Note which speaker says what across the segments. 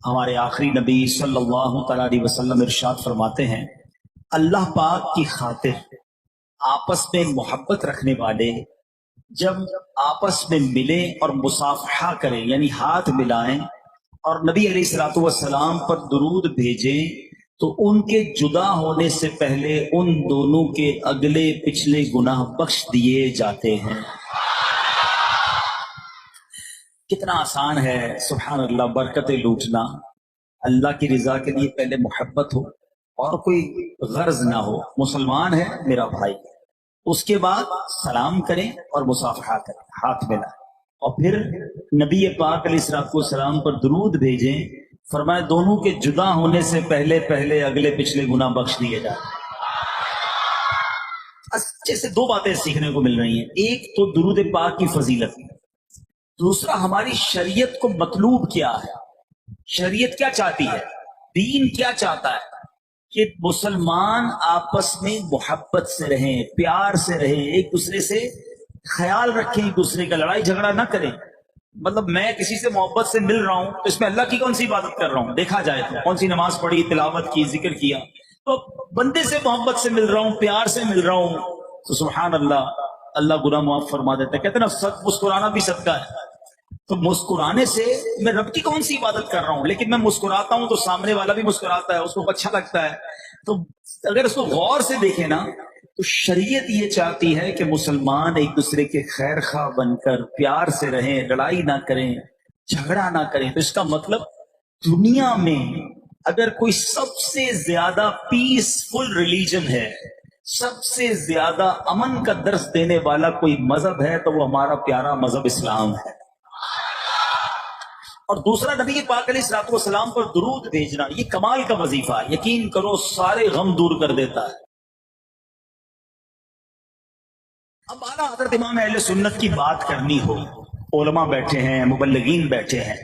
Speaker 1: हमारे आखिरी नबी सल्लल्लाहु अलैहि वसल्लम इरशाद फरमाते हैं, अल्लाह पाक की खातिर आपस में मोहब्बत रखने वाले जब आपस में मिले और मुसाफहा करें यानी हाथ मिलाएं और नबी अलैहिस्सलातु वस्सलाम पर दुरूद भेजें तो उनके जुदा होने से पहले उन दोनों के अगले पिछले गुनाह बख्श दिए जाते हैं। कितना आसान है सुभान अल्लाह, बरकतें लूटना। अल्लाह की रिजा के लिए पहले मोहब्बत हो और कोई गर्ज ना हो, मुसलमान है मेरा भाई, उसके बाद सलाम करें और मुसाफहा करें, हाथ मिलाएं और फिर नबी पाक अलैहिस्सलाम पर दुरूद भेजें। फरमाया दोनों के जुदा होने से पहले पहले अगले पिछले गुनाह बख्श दिए जाए। अच्छे से दो बातें सीखने को मिल रही हैं, एक तो दुरूद पाक की फजीलत, दूसरा हमारी शरीयत को मतलूब क्या है, शरीयत क्या चाहती है, दीन क्या चाहता है कि मुसलमान आपस में मोहब्बत से रहें, प्यार से रहें, एक दूसरे से ख्याल रखें, एक दूसरे का लड़ाई झगड़ा ना करें। मतलब मैं किसी से मोहब्बत से मिल रहा हूं तो इसमें अल्लाह की कौन सी इबादत कर रहा हूं, देखा जाए तो कौन सी नमाज पढ़ी, तिलावत की, जिक्र किया, तो बंदे से मोहब्बत से मिल रहा हूं, प्यार से मिल रहा हूं तो सुभान अल्लाह, अल्लाह गुनाह माफ फरमा देता है। कहते ना सच मुस्कुराना भी सदका है, तो मुस्कुराने से मैं रब की कौन सी इबादत कर रहा हूं, लेकिन मैं मुस्कुराता हूं तो सामने वाला भी मुस्कुराता है, उसको अच्छा लगता है। तो अगर उसको गौर से देखे ना तो शरीयत ये चाहती है कि मुसलमान एक दूसरे के खैर खा बनकर प्यार से रहें, लड़ाई ना करें, झगड़ा ना करें। तो इसका मतलब दुनिया में अगर कोई सबसे ज्यादा पीसफुल रिलीजन है, सबसे ज्यादा अमन का दर्स देने वाला कोई मजहब है तो वो हमारा प्यारा मजहब इस्लाम है। और दूसरा नबी पाक अलैहिस्सलातु वस्सलाम पर दुरूद भेजना, ये कमाल का वजीफा, यकीन करो सारे गम दूर कर देता है। अब आला हज़रत इमाम अहले सुन्नत की बात करनी हो, उलमा बैठे हैं, मुबल्लिगीन बैठे हैं,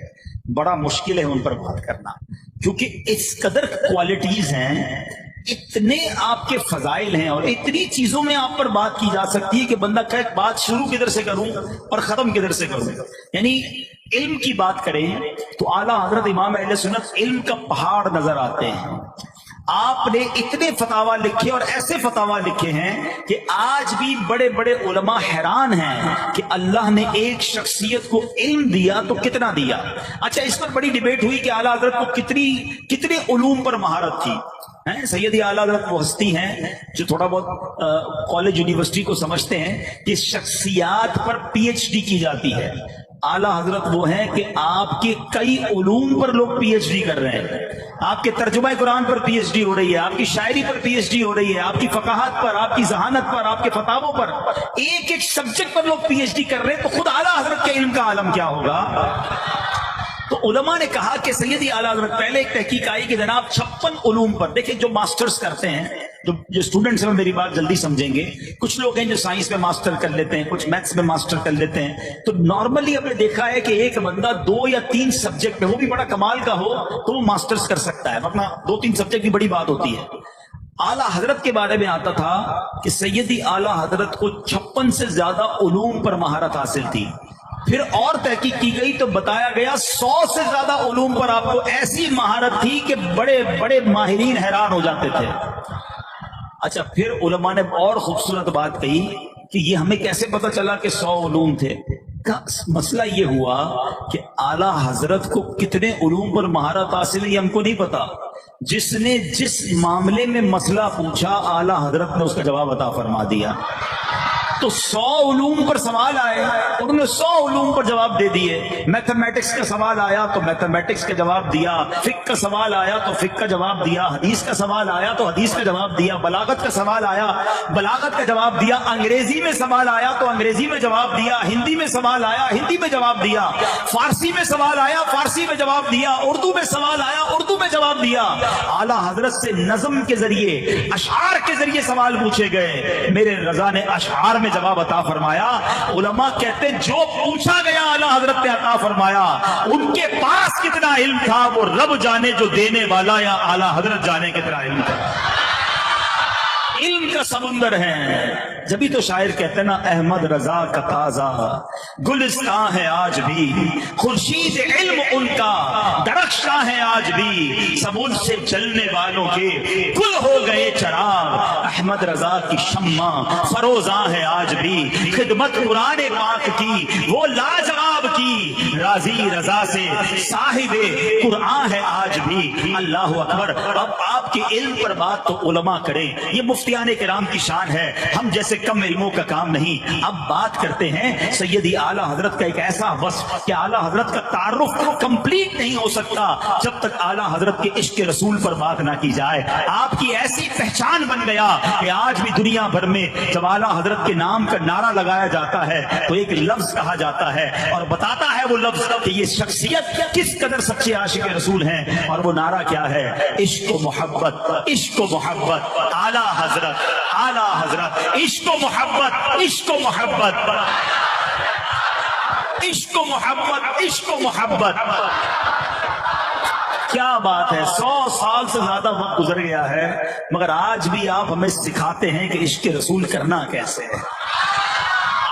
Speaker 1: बड़ा मुश्किल है उन पर बात करना, क्योंकि इस कदर क्वालिटीज हैं, इतने आपके फजाइल हैं और इतनी चीजों में आप पर बात की जा सकती है कि बंदा कहे बात शुरू किधर से करूं और खत्म किधर से करूं। यानी इल्म की बात करें तो आला हज़रत इमाम अहले सुन्नत इल्म का पहाड़ नजर आते हैं। आपने इतने फतावा लिखे और ऐसे फतावा लिखे हैं कि आज भी बड़े बड़े उलमा हैरान हैं कि अल्लाह ने एक शख्सियत को इल्म दिया तो कितना दिया। अच्छा, इस पर बड़ी डिबेट हुई कि आला हज़रत को कितने उलूम पर महारत थी। सैयद आला हज़रत वो हस्ती हैं जो थोड़ा बहुत कॉलेज यूनिवर्सिटी को समझते हैं कि शख्सियात पर पीएचडी की जाती है। आला हजरत वो हैं कि आपके कई उलूम पर लोग पीएचडी कर रहे हैं, आपके तर्जुमा कुरान पर पीएचडी हो रही है, आपकी शायरी पर पीएचडी हो रही है, आपकी फकाहत पर, आपकी जहानत पर, आपके फतावों पर, एक एक सब्जेक्ट पर लोग पीएचडी कर रहे हैं। तो खुद आला हजरत के इल्म का आलम क्या होगा। तो उलमा ने कहा कि सैयदी आला हज़रत, पहले एक तहकीक आई कि जनाब 56 उलूम पर, देखिए जो मास्टर्स करते हैं, जो स्टूडेंट्स हैं मेरी बात जल्दी समझेंगे, कुछ लोग हैं जो साइंस में मास्टर कर लेते हैं, कुछ मैथ्स में मास्टर कर लेते हैं। तो नॉर्मली हमने देखा है कि एक बंदा 2 या 3 सब्जेक्ट में, वो भी बड़ा कमाल का हो, तो वो मास्टर्स कर सकता है, वरना 2-3 सब्जेक्ट की बड़ी बात होती है। आला हजरत के बारे में आता था कि सैयदी आला हजरत को 56 से ज्यादा उलूम पर महारत हासिल थी। फिर और तहकीक की गई तो बताया गया 100 से ज्यादा उलूम पर आपको ऐसी महारत थी कि बड़े बड़े माहिरीन हैरान हो जाते थे। अच्छा, फिर उलमा ने और खूबसूरत बात कही कि ये हमें कैसे पता चला कि 100 उलूम थे। का मसला ये हुआ कि आला हजरत को कितने उलूम पर महारत हासिल ये हमको नहीं पता। जिसने जिस मामले में मसला पूछा आला हजरत ने उसका जवाब अता फरमा दिया। तो 100 उलूम पर सवाल आए, उन्होंने 100 उलूम पर जवाब दे दिए। मैथमेटिक्स का सवाल आया तो मैथमेटिक्स का जवाब दिया, फिक का सवाल आया तो फिक का जवाब दिया, हदीस का सवाल आया तो हदीस का जवाब दिया, बलागत का सवाल आया, बलागत का जवाब दिया, अंग्रेजी में सवाल आया तो अंग्रेजी में जवाब दिया, हिंदी में सवाल आया, हिंदी में जवाब दिया, फारसी में सवाल आया, फारसी में जवाब दिया, उर्दू में सवाल आया, उर्दू में जवाब दिया। आला हजरत से नज़म के जरिए, अशआर के जरिए सवाल पूछे गए, मेरे रजा ने अशआर में जवाब अता फरमाया। उलमा कहते जो पूछा गया आला हजरत ने अता फरमाया। उनके पास कितना इल्म था वो रब जाने, जो देने वाला या आला हजरत जाने कितना इल्म था। इल्म का समुंदर है। जब भी तो शायर कहते हैं ना, अहमद रजा का ताजा गुलिस्तां है आज भी, खुर्शीद इल्म उनका दरख्शां है آج بھی سبز سے جلنے والوں کے گل ہو گئے چراغ، احمد رضا کی شمع فروزاں ہے آج بھی خدمت قرآن پاک کی وہ لاجواب کی، راضی رضا سے صاحب قرآن ہے آج بھی۔ اللہ اکبر۔ اب آپ کے علم پر بات تو علماء کریں، یہ مفتیان کرام کی شان ہے، ہم جیسے کم علموں کا کام نہیں۔ اب بات کرتے ہیں سیدی اعلیٰ حضرت کا ایک ایسا وصف کہ اعلیٰ حضرت کا تعارف کمپلیٹ نہیں ہو سکتا جب تک اعلیٰ حضرت کے عشق رسول پر بات نہ کی جائے۔ آپ کی ایسی پہچان بن گیا کہ آج بھی دنیا بھر میں جب اعلیٰ حضرت کے نام کا نعرہ لگایا جاتا ہے تو ایک لفظ کہا جاتا ہے اور بتاتا ہے وہ لفظ کہ یہ شخصیت کس قدر سچے عاشق رسول ہیں، اور وہ نعرہ کیا ہے؟ عشق و محبت، عشق و محبت، اعلیٰ حضرت، اعلیٰ حضرت، عشق و محبت، عشق و محبت، عشق و محبت، عشق و محبت۔ کیا بات ہے، 100 سال سے زیادہ وقت گزر گیا ہے مگر آج بھی آپ ہمیں سکھاتے ہیں کہ عشق رسول کرنا کیسے ہے۔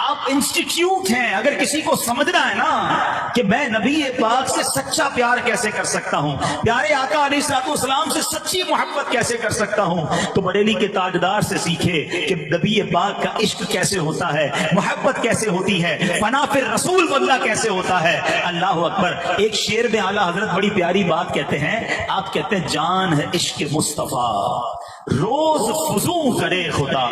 Speaker 1: آپ انسٹیٹیوٹ ہیں، اگر کسی کو سمجھنا ہے نا کہ میں نبی پاک سے سچا پیار کیسے کر سکتا ہوں، پیارے آقا علیہ الصلوۃ والسلام سے سچی محبت کیسے کر سکتا ہوں، تو بریلی کے تاجدار سے سیکھے کہ نبی پاک کا عشق کیسے ہوتا ہے، محبت کیسے ہوتی ہے، فنا فی الرسول بندہ کیسے ہوتا ہے۔ اللہ اکبر۔ ایک شعر میں اعلیٰ حضرت بڑی پیاری بات کہتے ہیں، آپ کہتے ہیں جان ہے عشق مصطفیٰ روز فزوں کرے خدا،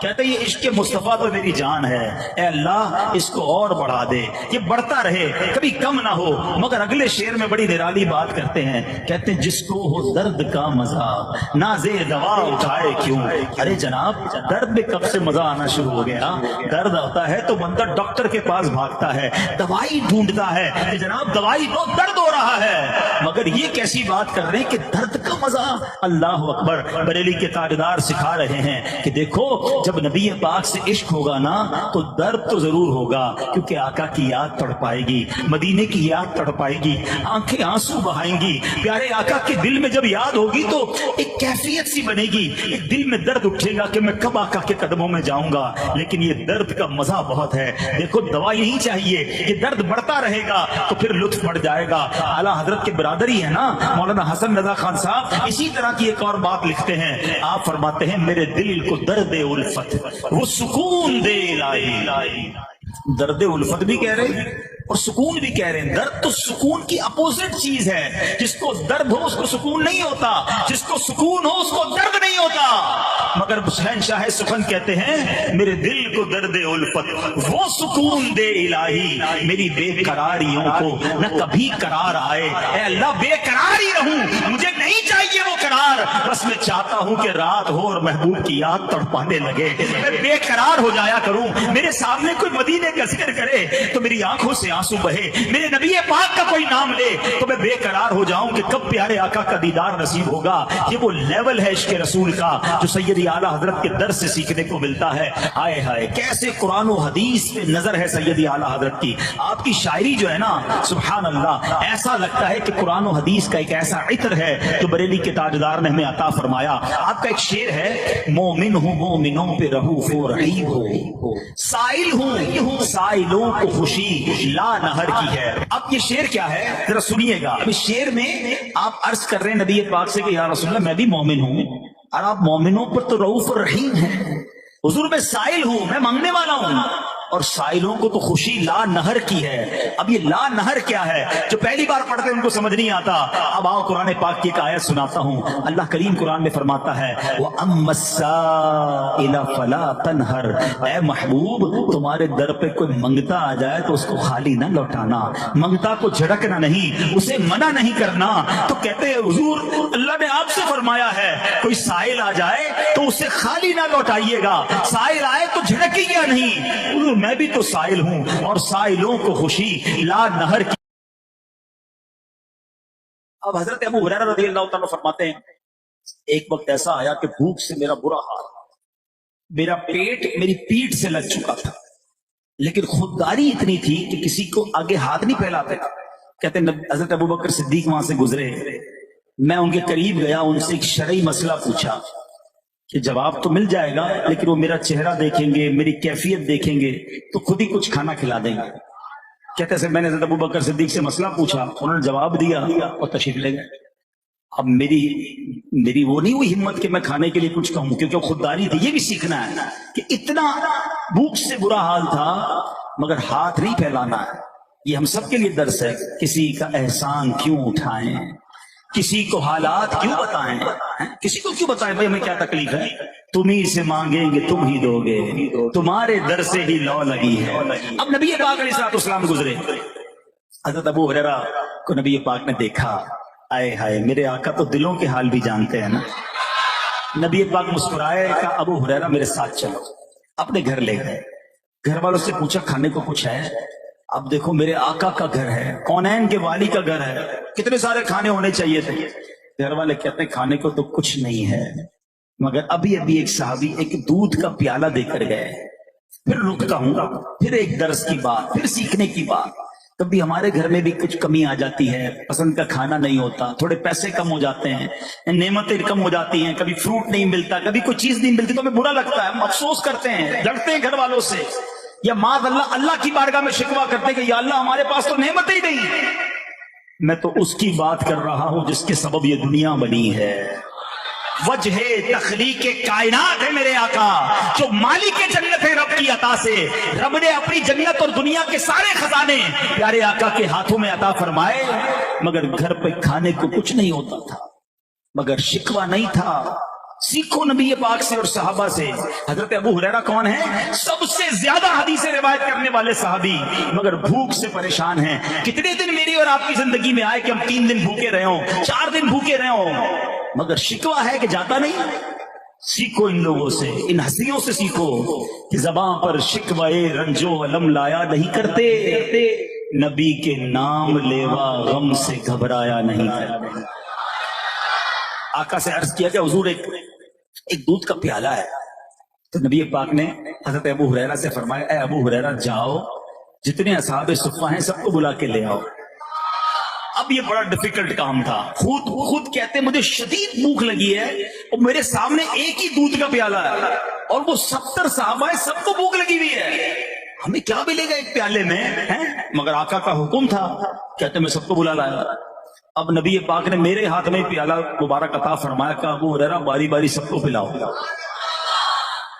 Speaker 1: کہتے ہیں یہ عشق مصطفیٰ تو میری جان ہے، اے اللہ اس کو اور بڑھا دے، یہ بڑھتا رہے کبھی کم نہ ہو۔ مگر اگلے شعر میں بڑی نرالی بات کرتے ہیں، کہتے ہیں جس کو ہو درد کا مزہ نازے دوا اٹھائے کیوں۔ ارے جناب درد میں کب سے مزہ آنا شروع ہو گیا؟ درد آتا ہے تو بندہ ڈاکٹر کے پاس بھاگتا ہے، دوائی ڈھونڈتا ہے کہ جناب دوائی دو، درد ہو رہا ہے۔ مگر یہ کیسی بات کر رہے ہیں کہ درد کا مزہ؟ اللہ اکبر۔ بریلی کے تاجدار سکھا رہے ہیں کہ دیکھو جب نبی پاک سے عشق ہوگا نا تو درد تو ضرور ہوگا، کیونکہ آقا کی یاد تڑپائے گی، مدینے کی یاد تڑپائے گی، آنکھیں آنسو بہائیں گی۔ پیارے آقا کے دل میں جب یاد ہوگی تو ایک کیفیت سی بنے گی، ایک دل میں درد اٹھے گا کہ میں کب آقا کے قدموں میں جاؤں گا۔ لیکن یہ درد کا مزہ بہت ہے، دیکھو دوائی نہیں چاہیے، یہ درد بڑھتا رہے گا تو پھر لطف بڑھ جائے گا۔ اعلیٰ حضرت کے برادری ہے نا مولانا حسن رضا خان صاحب، اسی طرح کی ایک اور بات لکھتے ہیں، آپ فرماتے ہیں میرے دل کو درد الفت وہ سکون دے الہی۔ درد الفت بھی کہہ رہے ہیں اور سکون بھی کہہ رہے ہیں۔ درد تو سکون کی اپوزٹ چیز ہے، جس کو درد ہو اس کو سکون نہیں ہوتا، جس کو سکون ہو اس کو درد نہیں ہوتا۔ مگر شہنشاہ سخن کہتے ہیں میرے دل کو درد الفت وہ سکون دے الہی، میری بے قراریوں کو نہ کبھی قرار آئے۔ اے اللہ بے قرار ہی رہوں، مجھے نہیں چاہیے وہ قرار، بس میں چاہتا ہوں کہ رات ہو اور محبوب کی یاد تڑپانے لگے، میں بے قرار ہو جایا کروں۔ میرے سامنے کوئی مدینے کا ذکر کرے تو میری آنکھوں سے آنسو بہے، میرے نبی پاک کا کوئی نام لے تو میں بے قرار ہو جاؤں کہ کب پیارے آقا کا دیدار نصیب ہوگا۔ یہ وہ لیول ہے عشق رسول کا جو سیدی اعلیٰ حضرت کے درس سے سیکھنے کو ملتا ہے۔ ہائے ہائے کیسے قرآن و حدیث پہ نظر ہے سیدی اعلیٰ حضرت کی۔ آپ کی شاعری جو ہے نا سبحان اللہ، ایسا لگتا ہے کہ قرآن و حدیث کا ایک ایسا عطر ہے جو بریلی کے تاجدار نے ہمیں عطا فرمایا۔ آپ کا ایک شعر ہے، مومن ہوں مومنوں پہ رہوف و رحیم ہو، سائل ہوں سائلوں کو خوشی لا نہر کی ہے۔ اب یہ شعر کیا ہے ذرا سنیے گا۔ اب اس شعر میں آپ عرض کر رہے ہیں نبی پاک سے کہ یا رسول اللہ میں بھی مومن ہوں اور آپ مومنوں پر تو رؤوف الرحیم ہیں، حضور میں سائل ہوں، میں مانگنے والا ہوں، اور سائلوں کو تو خوشی لا نہر کی ہے۔ اب یہ لا نہر کیا ہے؟ جو پہلی بار پڑھتے ہیں ان کو سمجھ نہیں آتا۔ اب آؤ قرآن پاک کی ایک آیت سناتا ہوں۔ اللہ کریم قرآن میں فرماتا ہے وَأَمَّا السَّائِلَ فَلَا تَنْهَرْ، اے محبوب تمہارے در پہ کوئی منگتا آ جائے تو اس کو خالی نہ لوٹانا، منگتا کو جھڑکنا نہیں، اسے منع نہیں کرنا۔ تو کہتے ہیں حضور اللہ نے آپ سے فرمایا ہے کوئی سائل آ جائے تو اسے خالی نہ لوٹائیے گا، سائل آئے تو جھڑکیے گا نہیں۔ حضور میں بھی تو سائل ہوں اور سائلوں کو خوشی لا نہر کی۔ اب حضرت ابو ہریرہ رضی اللہ تعالیٰ فرماتے ہیں ایک وقت ایسا آیا کہ بھوک سے میرا برا حال، میرا پیٹ میری پیٹھ سے لگ چکا تھا، لیکن خودداری اتنی تھی کہ کسی کو آگے ہاتھ نہیں پھیلاتے۔ کہتے ہیں حضرت ابوبکر صدیق وہاں سے گزرے، میں ان کے قریب گیا، ان سے ایک شرعی مسئلہ پوچھا کہ جواب تو مل جائے گا لیکن وہ میرا چہرہ دیکھیں گے، میری کیفیت دیکھیں گے تو خود ہی کچھ کھانا کھلا دیں گے۔ کہتے ہیں میں نے حضرت ابوبکر صدیق سے مسئلہ پوچھا، انہوں نے جواب دیا اور تشریف لے گئے۔ अब मेरी वो नहीं हुई हिम्मत कि मैं खाने के लिए कुछ कहूं, क्योंकि खुददारी थी। ये भी सीखना है कि इतना भूख से बुरा हाल था मगर हाथ नहीं फैलाना है। ये हम सबके लिए दर्स है। किसी का एहसान क्यों उठाएं, किसी को हालात क्यों बताएं, किसी को क्यों बताएं भाई हमें क्या तकलीफ है। तुम ही से मांगेंगे तुम ही दोगे, तुम्हारे दर से ही लौ लगी है। अब नबी पाक अलैहिस्सलाम गुजरे, हज़रत अबू हुरैरा को नबी पाक ने देखा। आए हाय, मेरे आका तो दिलों के हाल भी जानते हैं ना। नबी पाक मुस्कुराए, कहा अबू हुरैरा मेरे साथ चलो। अपने घर ले गए, घर वालों से पूछा खाने को कुछ है। अब देखो मेरे आका का घर है, कौनैन के वाली का घर है, कितने सारे खाने होने चाहिए थे। घर वाले कहते हैं खाने को तो कुछ नहीं है, मगर अभी अभी एक साहबी एक दूध का प्याला देकर गए। फिर रुकता हूं, फिर एक दर्स की बात, फिर सीखने की बात। कभी हमारे घर में भी कुछ कमी आ जाती है, पसंद का खाना नहीं होता, थोड़े पैसे कम हो जाते हैं, नेमतें कम हो जाती हैं, कभी फ्रूट नहीं मिलता, कभी कोई चीज नहीं मिलती, तो हमें बुरा लगता है, हम अफसोस करते हैं, लड़ते हैं घर वालों से, या माद अल्लाह की बारगाह में शिकवा करते हैं कि या अल्लाह हमारे पास तो नेमतें ही नहीं। मैं तो उसकी बात कर रहा हूं जिसके सबब ये दुनिया बनी है। वजह तखलीक कायनात है मेरे आका, जो मालिक जन्नत है रब की अता से। रब ने अपनी जन्नत और दुनिया के सारे खजाने प्यारे आका के हाथों में अता फरमाए, मगर घर पे खाने को कुछ नहीं होता था, मगर शिकवा नहीं था। सीखो नबी पाक से और सहाबा से। हजरत अबू हुरैरा कौन है? सबसे ज्यादा हदीसें रिवायत करने वाले सहाबी, मगर भूख से परेशान हैं। कितने दिन मेरी और आपकी जिंदगी में आए कि हम 3 दिन भूखे रहे हो, 4 दिन भूखे रहे हो, मगर शिकवा है कि जाता नहीं। सीखो इन लोगों से, इन हस्तियों से सीखो कि ज़बां पर शिकवाए रंजो अलम लाया नहीं करते, नबी के नाम लेवा गम से घबराया नहीं करते। आका से अर्ज किया कि हुजूर एक दूध का प्याला है। तो नबी पाक ने हजरत अबू हुरैरा से फरमाया, ए अबू हुरैरा जाओ, जितने असहाबे सुफ़्फ़ा हैं सबको बुला के ले आओ। अब ये बड़ा डिफिकल्ट काम था। खुद कहते मुझे शदीद भूख लगी है और मेरे सामने एक ही दूध का प्याला है और वो 70 सहाबा है, सबको भूख लगी हुई है, हमें क्या मिलेगा एक प्याले में है? मगर आका का हुक्म था, कहते मैं सबको बुला लाया। अब नबी पाक ने मेरे हाथ में प्याला मुबारक अता फरमाया, का अबू हुरैरा बारी बारी सबको पिलाओ,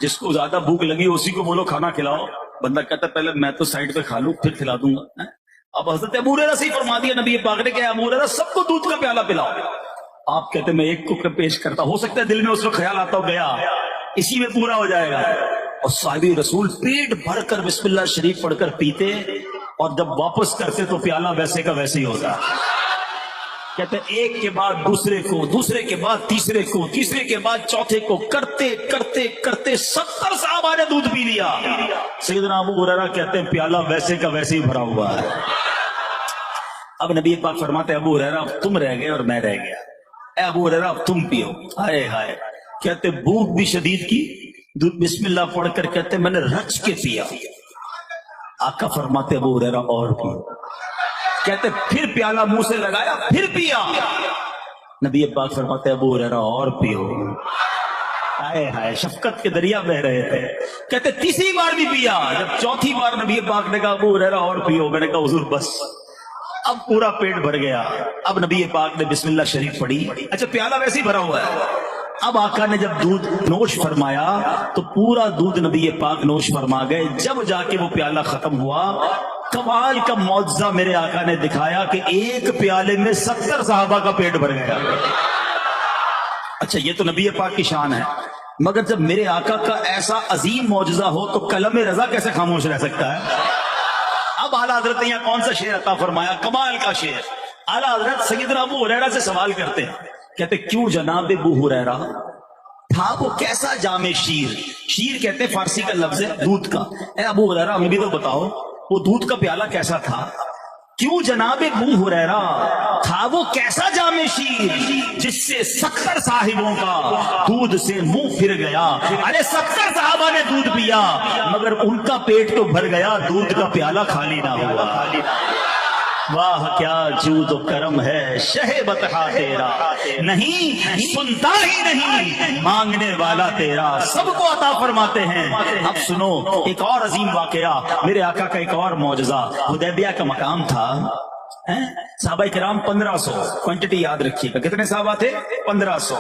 Speaker 1: जिसको ज्यादा भूख लगी उसी को बोलो खाना खिलाओ। बंदा कहता पहले मैं तो साइड पे खा लूं फिर खिला दूंगा। अब हजरत अबू हुरैरा से ही फरमा दिया नबी पाक ने, क्या अबू हुरैरा सबको दूध का प्याला पिलाओ। आप कहते मैं एक को पेश करता, हो सकता है दिल में उसको ख्याल आता हो गया इसी में पूरा हो जाएगा। और साहिबी रसूल पेट भरकर बिस्मिल्लाह शरीफ पढ़कर पीते, और जब वापस करते तो प्याला वैसे का वैसे ही होता। कहते एक के बाद दूसरे को, दूसरे के बाद तीसरे को, तीसरे के बाद चौथे को, करते करते करते 70 साहबा ने दूध पी लिया। सैयदना अबू हुरैरा कहते हैं प्याला वैसे का वैसे ही भरा हुआ है। अब नबी पाक फरमाते अबू हुरैरा अब तुम रह गए और मैं रह गया, ए अबू हुरैरा अब तुम पियो। हाय हाय, कहते भूख भी शदीद की, दूध बिस्मिल्लाह पढ़कर कहते मैंने रच के पिया। आका फरमाते अबू हुरैरा और पियो। कहते फिर प्याला मुंह से लगाया फिर पिया। नबी पाक फरमाते अबू हुरैरा और पियो। हाय हाय, शफकत के दरिया बह रहे थे। कहते तीसरी बार भी पिया। जब चौथी बार नबी पाक ने कहा अबू हुरैरा और पियो, मैंने कहा हुजूर बस, अब पूरा पेट भर गया। अब नबी पाक ने बिस्मिल्लाह शरीफ पढ़ी, अच्छा प्याला वैसे ही भरा हुआ है। अब आका ने जब दूध नोश फरमाया तो पूरा दूध नबी पाक नोश फरमा गए। जब जाके वो प्याला खत्म हुआ, कमाल का मौजज़ा मेरे आका ने दिखाया कि एक प्याले में 70 साहबा का पेट भर गया। अच्छा ये तो नबी पाक की शान है, मगर जब मेरे आका का ऐसा अजीम मौजज़ा हो तो कलम रजा कैसे खामोश रह सकता है? अब आला हजरत ने यहाँ कौन सा शेर अता फरमाया, कमाल का शेर। आला हजरत सैयदना अबू हुरैरा से सवाल करते हैं, कहते क्यों जनाब अबू हुरैरा था वो कैसा जामे शीर? शीर कहते फारसी का लफ्ज है दूध का। ए अबू हुरैरा हमें भी तो बताओ वो दूध का प्याला कैसा था? क्यों जनाब अबू हुरैरा था वो कैसा जामे शीर जिससे 70 साहिबों का दूध से मुंह फिर गया? अरे 70 साहबा ने दूध पिया मगर उनका पेट तो भर गया, दूध का प्याला खाली ना हुआ। वाह क्या जूद करम है शहे बतहा तेरा, नहीं सुनता ही नहीं मांगने वाला तेरा, सबको अता फरमाते हैं। अब सुनो एक और अजीम वाकया, मेरे आका का एक और मौजज़ा। हुदैबिया का मकाम था, साहबा किराम 1500, क्वांटिटी याद रखिएगा, कितने साहबा थे? 1500।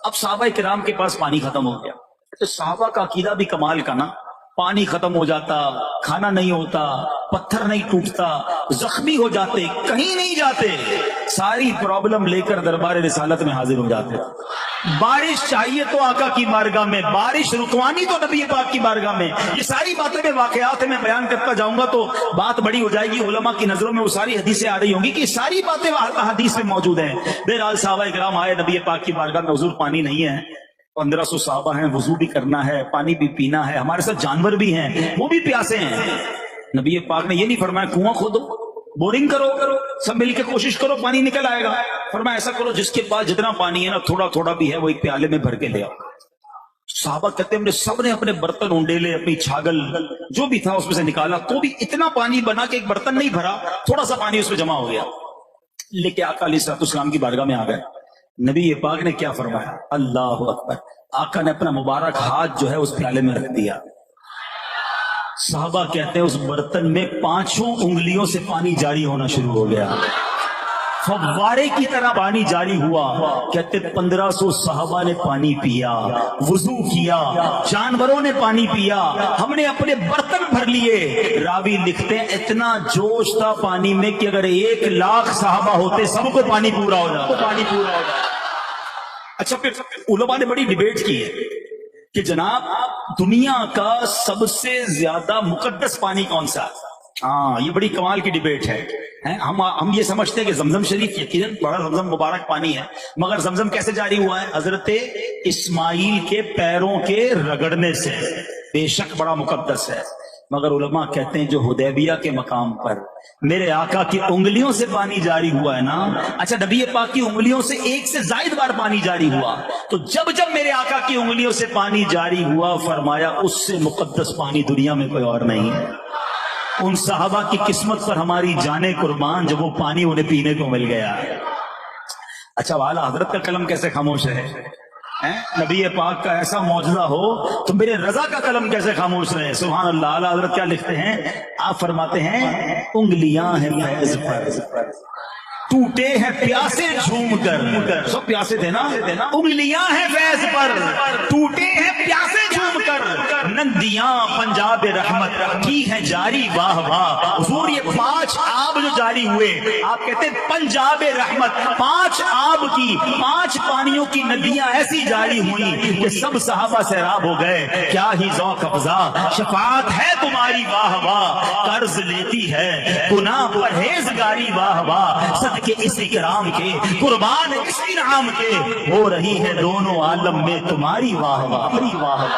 Speaker 1: अब साहबा किराम के पास पानी खत्म हो गया, तो साहबा का अकीदा भी कमाल का ना, पानी खत्म हो जाता, खाना नहीं होता, पत्थर नहीं टूटता, जख्मी हो जाते, कहीं नहीं जाते, सारी प्रॉब्लम लेकर दरबार रिसालत में हाजिर हो जाते। बारिश चाहिए तो आका की बारगाह में, बारिश रुकवानी तो नबी पाक की बारगाह में। ये सारी बातें में वाकयात में बयान करता जाऊंगा तो बात बड़ी हो जाएगी, उलमा की नजरों में वो सारी हदीसें आ रही होंगी कि सारी बातें हदीस में मौजूद हैं। बहरहाल साहबा इकराम आए नबी पाक की बारगाह में, हुजूर पानी नहीं है, 1500 साहबा हैं, वजू भी करना है, पानी भी पीना है, हमारे साथ जानवर भी हैं, वो भी प्यासे हैं। नबी पाक ने ये नहीं फरमाया कुआं खोदो, बोरिंग करो, सब मिलकर कोशिश करो पानी निकल आएगा। फरमाया ऐसा करो जिसके पास जितना पानी है ना, थोड़ा थोड़ा भी है, वो एक प्याले में भर के ले आओ। साहबा कहते हैं सबने अपने बर्तन उंडेले, अपनी छागल जो भी था उसमें से निकाला, तो भी इतना पानी बना कि एक बर्तन नहीं भरा, थोड़ा सा पानी उसमें जमा हो गया। लेके आका अलैहिस्सलाम की बारगाह में आ गए। नबी पाक ने क्या फरमाया? अल्लाह अकबर। आका ने अपना मुबारक हाथ जो है उस प्याले में रख दिया। साहबा कहते हैं उस बर्तन में 5 उंगलियों से पानी जारी होना शुरू हो गया, फव्वारे की तरह पानी जारी हुआ। कहते 1500 साहबा ने पानी पिया, वुजू किया, जानवरों ने पानी पिया, हमने अपने बर्तन भर लिए। रावी लिखते हैं इतना जोश था पानी में कि अगर 1 लाख साहबा होते सबको पानी पूरा हो जाता। अच्छा, फिर उलमा ने बड़ी डिबेट की है कि जनाब दुनिया का सबसे ज्यादा मुकद्दस पानी कौन सा? हाँ, ये बड़ी कमाल की डिबेट है। हम ये समझते हैं कि जमजम शरीफ यकीनन बड़ा जमजम मुबारक पानी है, मगर जमजम कैसे जारी हुआ है? हजरत इस्माइल के पैरों के रगड़ने से। बेशक बड़ा मुकद्दस है, मगर उलमा कहते हैं जो हुदैबिया के मकाम पर मेरे आका की उंगलियों से पानी जारी हुआ है ना, अच्छा नबी पाक की उंगलियों से 1 से ज़ायद बार पानी जारी हुआ, तो जब जब मेरे आका की उंगलियों से पानी जारी हुआ, फरमाया उससे मुकद्दस पानी दुनिया में कोई और नहीं है। उन साहबा की किस्मत पर हमारी जाने कुर्बान जब वो पानी उन्हें पीने को मिल गया। अच्छा, वाला हजरत का कलम कैसे खामोश है? नबी पाक का ऐसा मौजूदा हो तो मेरे रजा का कलम कैसे खामोश रहे? सुभान अल्लाह। आला हजरत क्या लिखते हैं? आप फरमाते हैं उंगलियां हैं फैज पर, टूटे हैं प्यासे झूम कर। सब प्यासे थे ना। उंगलियां हैं फैज पर, टूटे हैं प्यासे झूम कर। नंदियां पंजाब रहमत की है जारी, वाह वाह। हुजूर ये 5 आब जो जारी हुए, आप कहते हैं पंजाब रहमत, 5 आब की 5 पानियों की नदियां ऐसी जारी हुई कि सब सहाबा सैराब हो गए। क्या ही ज़ौक़ अफ़ज़ा शफाअत है तुम्हारी, वाह वाह। कर्ज लेती है गुनाह परहेज़गारी, वाह वाह। के इस इकराम के कुर्बान इस इनाम के, हो रही है दोनों आलम में तुम्हारी वाह वाह।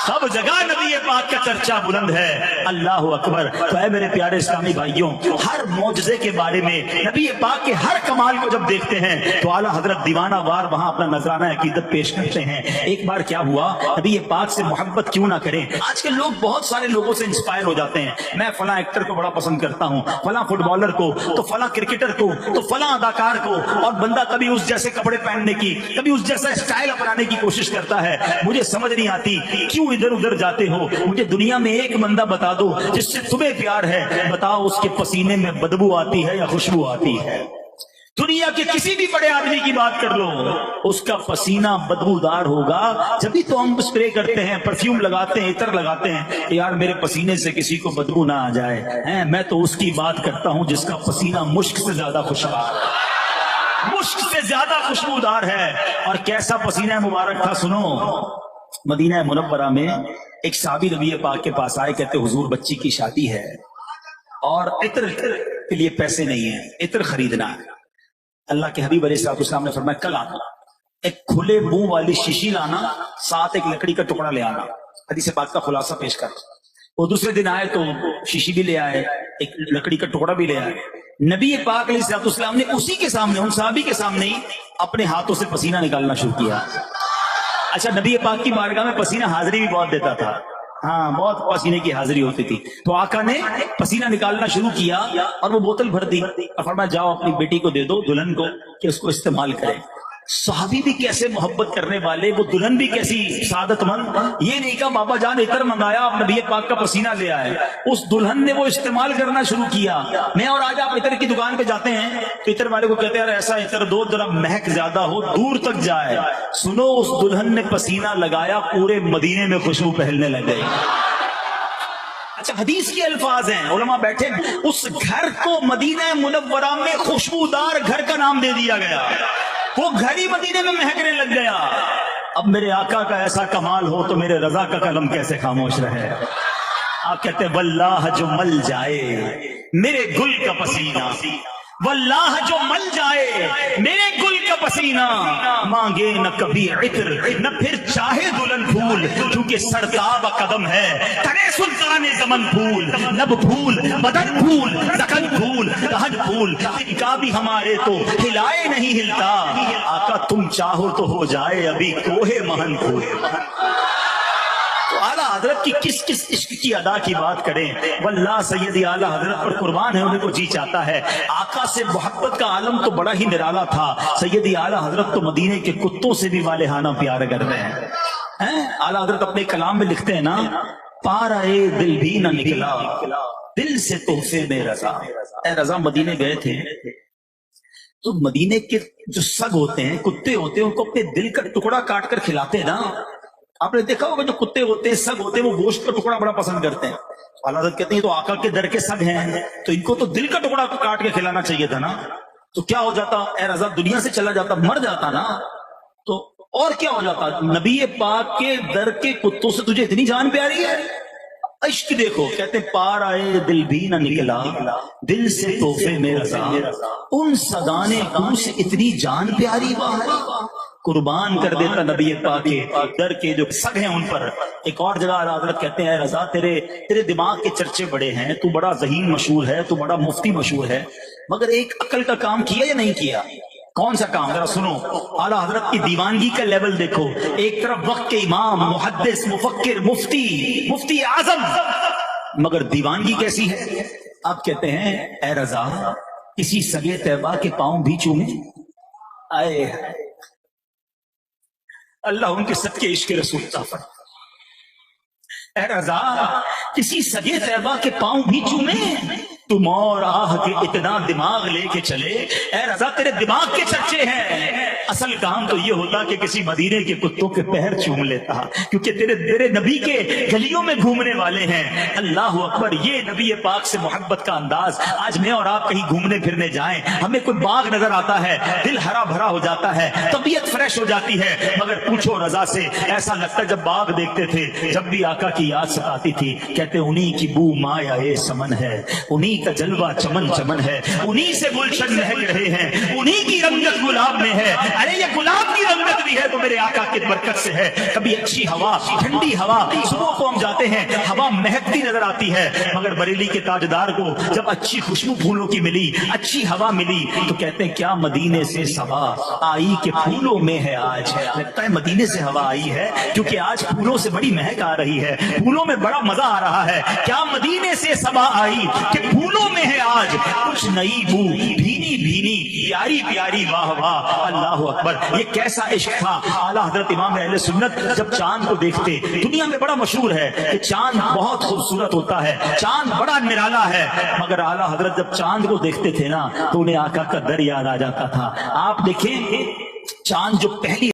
Speaker 1: सब जगह नबी पाक का चर्चा बुलंद है। अल्लाह अकबर। तो है मेरे प्यारे इस्लामी भाइयों, हर मौजज़े के बारे में, नबी पाक के हर कमाल को जब देखते हैं तो आला हजरत दीवाना वार वहां अपना नजराना अकीदत पेश करते हैं। एक बार क्या हुआ, नबी पाक से मोहब्बत क्यों ना करें? आजकल लोग बहुत सारे लोगों से इंस्पायर हो जाते हैं। मैं फला एक्टर को बड़ा पसंद करता हूँ, फला फुटबॉलर को, तो फला क्रिकेटर को, तो फला अदाकार को, और बंदा कभी उस जैसे कपड़े पहनने की, कभी उस जैसा स्टाइल अपनाने की कोशिश करता है। मुझे समझ नहीं आती क्यों इधर उधर जाते हो। मुझे दुनिया में एक बंदा बता दो जिससे तुम्हें प्यार है, बताओ उसके पसीने में बदबू आती है या खुशबू आती है? दुनिया के किसी भी बड़े आदमी की बात कर लो, उसका पसीना बदबूदार होगा। जब भी तो हम स्प्रे करते हैं, परफ्यूम लगाते हैं, इत्र लगाते हैं, यार मेरे पसीने से किसी को बदबू ना आ जाए हैं। मैं तो उसकी बात करता हूं जिसका पसीना मुश्क से ज्यादा खुशबूदार है, मुश्क से ज्यादा खुशबूदार है। और कैसा पसीना मुबारक था, सुनो। मदीना मुनव्वरा में एक साहबी नबी पाक के पास आए, कहते हुजूर बच्ची की शादी है और इत्र के लिए पैसे नहीं है, इत्र खरीदना है। अल्लाह के हबीब अलैहिस्सलाम ने फरमाया कल आना, एक खुले मुंह वाली शीशी लाना, साथ एक लकड़ी का टुकड़ा ले आना। हदीस पाक का खुलासा पेश कर। वो दूसरे दिन आए तो शीशी भी ले आए, एक लकड़ी का टुकड़ा भी ले आए। नबी पाक अलैहिस्सलाम ने उसी के सामने, उन साहबी के सामने ही अपने हाथों से पसीना निकालना शुरू किया। अच्छा, नबी पाक की बारगाह में पसीना हाजिरी भी बहुत देता था। हाँ, बहुत पसीने की हाजिरी होती थी। तो आका ने पसीना निकालना शुरू किया और वो बोतल भर दी और फरमाया जाओ अपनी बेटी को दे दो, दुल्हन को, कि उसको इस्तेमाल करें। सहाबी भी कैसे मोहब्बत करने वाले, वो दुल्हन भी कैसी सादतमंद। ये नहीं कहा बाबा जान इतर मंगाया, आप नबी पाक का पसीना ले आए, उस दुल्हन ने वो इस्तेमाल करना शुरू किया। मैं और आज आप इतर की दुकान पे जाते हैं तो इतर वाले को कहते हैं ऐसा इतर दो जरा महक ज्यादा हो, दूर तक जाए। सुनो, उस दुल्हन ने पसीना लगाया, पूरे मदीने में खुशबू फैलने लग गई। अच्छा, हदीस के अल्फाज हैं, उलमा बैठे, उस घर को मदीना मुनव्वरा में खुशबूदार घर का नाम दे दिया गया, वो घर ही मदीने में महकने लग गया। अब मेरे आका का ऐसा कमाल हो तो मेरे रजा का कलम कैसे खामोश रहे। आप कहते वल्लाह जो मल जाए मेरे गुल का पसीना, वल्लाह जो मल जाए मेरे गुल का पसीना, मांगे न कभी इत्र न फिर चाहे दुल्हन फूल, क्योंकि सरताब कदम है करे सुल्तान ज़मन फूल, लब फूल बदन फूल ज़कन फूल कहज फूल, इनका भी हमारे तो हिलाए नहीं हिलता, आका तुम चाहो तो हो जाए अभी कोहे महन फूल। तो आला हजरत की किस किस इश्क की अदा की बात करें, वल्लाह सैयदी आला हजरत पर कुर्बान है, उन्हें को जी चाहता है। आका से मोहब्बत का आलम तो बड़ा ही निराला था। सैयदी आला हजरत तो मदीने के कुत्तों से भी वालेहाना प्यार कर रहे हैं। आला हजरत अपने कलाम में लिखते हैं ना, पाराए दिल भी न निकला दिल से तोहफे में रजा। रजा मदीने गए थे तो मदीने के जो सग होते हैं, कुत्ते होते हैं, उनको अपने दिल का टुकड़ा काट कर खिलाते हैं ना। आपने देखा होगा जो कुत्ते होते हैं, सग होते हैं, वो गोश्त का टुकड़ा बड़ा पसंद करते हैं। आला हज़रत कहते हैं तो आका के दर के सग हैं, तो इनको तो दिल का टुकड़ा काट के खिलाना चाहिए था ना। तो क्या हो जाता, ए रज़ा दुनिया से चला जाता, मर जाता ना। तो और क्या हो जाता, नबी पाक के दर के कुत्तों से तुझे इतनी जान प्यारी है। इश्क देखो, कहते पार आए दिल भी न निकला दिल से तोहफे में रज़ा, उन सगाने को से इतनी जान प्यारी बात कुर्बान कर देता नबी पाक के दर के जो सग हैं उन पर। एक और जगह हज़रत कहते हैं रज़ा तेरे दिमाग के चर्चे बड़े हैं, तू बड़ा ज़हीन मशहूर है, तू बड़ा मुफ्ती मशहूर है, मगर एक अकल का काम किया या नहीं किया? कौन सा काम, जरा सुनो। आला हजरत की दीवानगी का लेवल देखो, एक तरफ वक्त के इमाम, मुहद्दिस, मुफक्किर, मुफ्ती आजम, मगर दीवानगी कैसी है। आप कहते हैं ए रज़ा किसी सगे तैबा के पांव भी चूमे। आए अल्लाह उनके सदके इश्क रसूल अता फरमाए। ए रज़ा किसी सगे तैबा के पांव भी चूमे, तुम और आह के इतना दिमाग लेके चले। ए रज़ा तेरे दिमाग के चर्चे हैं, असल काम तो ये होता कि किसी मदीने के कुत्तों के पैर चूम लेता, क्योंकि तेरे नबी के गलियों में घूमने वाले हैं। अल्लाह अकबर, ये नबी पाक से मोहब्बत का अंदाज। आज मैं और आप कहीं घूमने फिरने जाएं, हमें कोई बाग नजर आता है, दिल हरा भरा हो जाता है, तबीयत फ्रेश हो जाती है, मगर पूछो रज़ा से, ऐसा लगता जब बाग देखते थे, जब भी आका की याद सताती थी, कहते उन्हीं की बू माया ए समन है, उन्हीं का जलवा चमन चमन है, उन्हीं से गुलशन महक रहे हैं, उन्हीं की रंगत गुलाब में है। अरे ये गुलाब की रंगत भी है तो मेरे आका की बरकत से है। कभी अच्छी हवा, ठंडी हवा, सुबह को हम जाते हैं हवा महकती नजर आती है, मगर बरेली के ताजदार को जब अच्छी खुशबू फूलों की मिली, अच्छी हवा मिली, तो कहते हैं क्या मदीने से सवा आई के फूलों में है आज। लगता है मदीने से हवा आई है, क्योंकि आज फूलों से बड़ी महक आ रही है, फूलों में बड़ा मजा आ रहा है। क्या मदीने से सवा आई कि फूलों में है आज कुछ नई बू, भीनी भीनी प्यारी प्यारी, वाह वाह अल्लाह अकबर। ये कैसा इश्क था। आला हजरत इमाम अहले सुन्नत जब चांद को देखते, दुनिया में बड़ा मशहूर है कि चांद बहुत खूबसूरत होता है, चांद बड़ा निराला है, मगर आला हजरत जब चांद को देखते थे ना तो उन्हें आका का दर याद आ जाता था। आप देखें चांद जो पहली